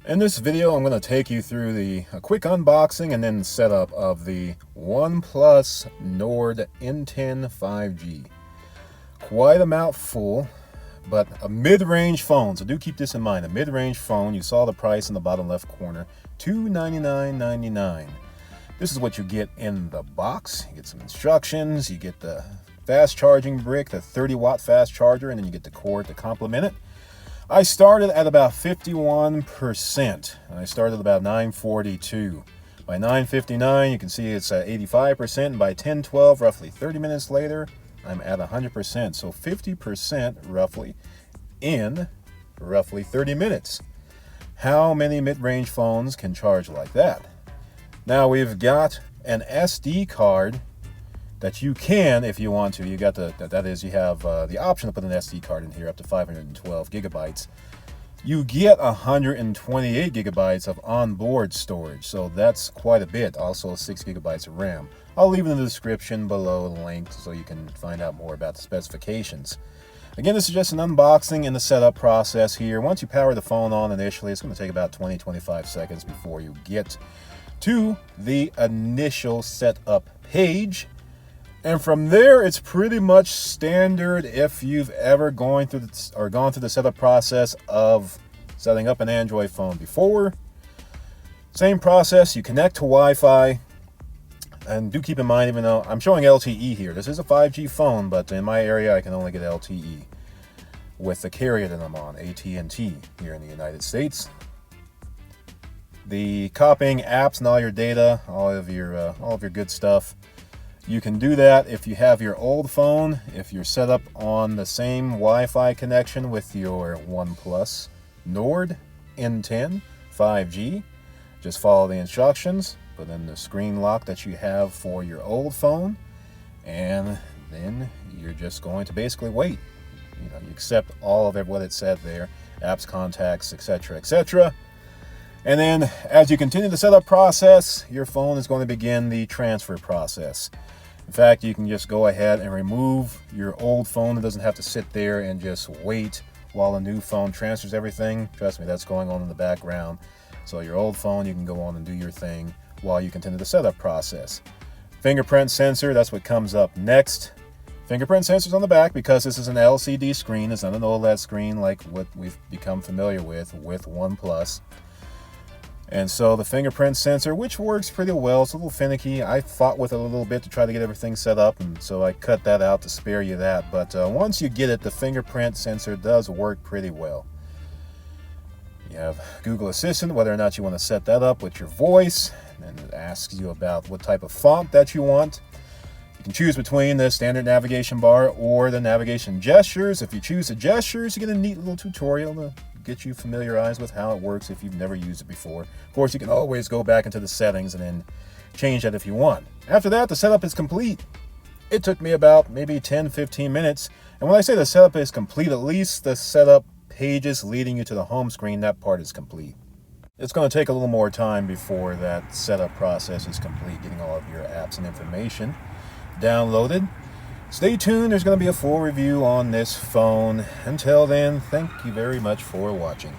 In this video, I'm going to take you through a quick unboxing and then setup of the OnePlus Nord N10 5G. Quite a mouthful, but a mid-range phone. So do keep this in mind. A mid-range phone. You saw the price in the bottom left corner, $299.99. This is what you get in the box. You get some instructions. You get the fast charging brick, the 30-watt fast charger, and then you get the cord to complement it. I started at about 51%. I started about 942. By 9:59, you can see it's at 85%. And by 10:12, roughly 30 minutes later, I'm at 100%. So 50% roughly in roughly 30 minutes. How many mid-range phones can charge like that? Now we've got an SD card that you can, if you want to. You got you have the option to put an SD card in here up to 512 gigabytes. You get 128 gigabytes of onboard storage, so that's quite a bit. Also 6 gigabytes of RAM. I'll leave it in the description below, the link, so you can find out more about the specifications. Again, this is just an unboxing and the setup process here. Once you power the phone on initially, it's going to take about 20-25 seconds before you get to the initial setup page. And from there, it's pretty much standard if you've ever gone through the setup process of setting up an Android phone before. Same process, you connect to Wi-Fi. And do keep in mind, even though I'm showing LTE here, this is a 5G phone, but in my area, I can only get LTE with the carrier that I'm on, AT&T, here in the United States. The copying apps and all your data, all of your good stuff, you can do that if you have your old phone, if you're set up on the same Wi-Fi connection with your OnePlus Nord N10 5G. Just follow the instructions, put in the screen lock that you have for your old phone, and then you're just going to basically wait. You accept all of what it said there, apps, contacts, etc., etc. And then as you continue the setup process, your phone is going to begin the transfer process. In fact, you can just go ahead and remove your old phone. It doesn't have to sit there and just wait while a new phone transfers everything. Trust me, that's going on in the background. So your old phone, you can go on and do your thing while you continue the setup process. Fingerprint sensor, that's what comes up next. Fingerprint sensors on the back because this is an LCD screen. It's not an OLED screen like what we've become familiar with OnePlus. And so the fingerprint sensor, which works pretty well, it's a little finicky. I fought with it a little bit to try to get everything set up, and so I cut that out to spare you that. But once you get it, the fingerprint sensor does work pretty well. You have Google Assistant, whether or not you want to set that up with your voice, and it asks you about what type of font that you want. You can choose between the standard navigation bar or the navigation gestures. If you choose the gestures, you get a neat little tutorial to get you familiarized with how it works if you've never used it before. Of course, you can always go back into the settings and then change that if you want. After that, the setup is complete. It took me about maybe 10-15 minutes. And when I say the setup is complete, at least the setup pages leading you to the home screen, that part is complete. It's going to take a little more time before that setup process is complete, getting all of your apps and information downloaded. Stay tuned, there's going to be a full review on this phone. Until then, thank you very much for watching.